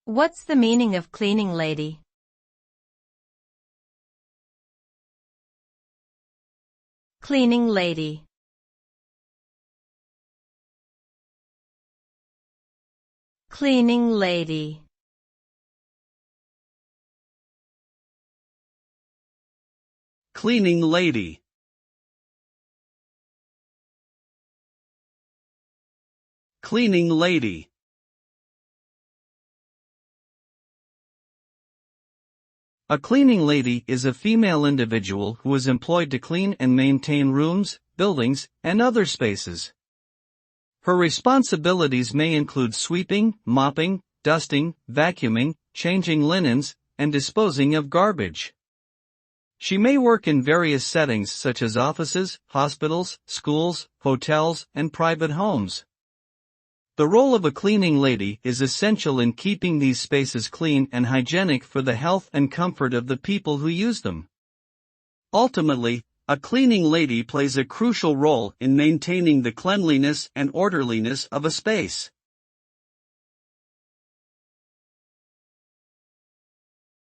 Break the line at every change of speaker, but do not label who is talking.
What's the meaning of cleaning lady? Cleaning lady. Cleaning lady.
Cleaning lady. Cleaning lady. A cleaning lady is a female individual who is employed to clean and maintain rooms, buildings, and other spaces. Her responsibilities may include sweeping, mopping, dusting, vacuuming, changing linens, and disposing of garbage. She may work in various settings such as offices, hospitals, schools, hotels, and private homes. The role of a cleaning lady is essential in keeping these spaces clean and hygienic for the health and comfort of the people who use them. Ultimately, a cleaning lady plays a crucial role in maintaining the cleanliness and orderliness of a space.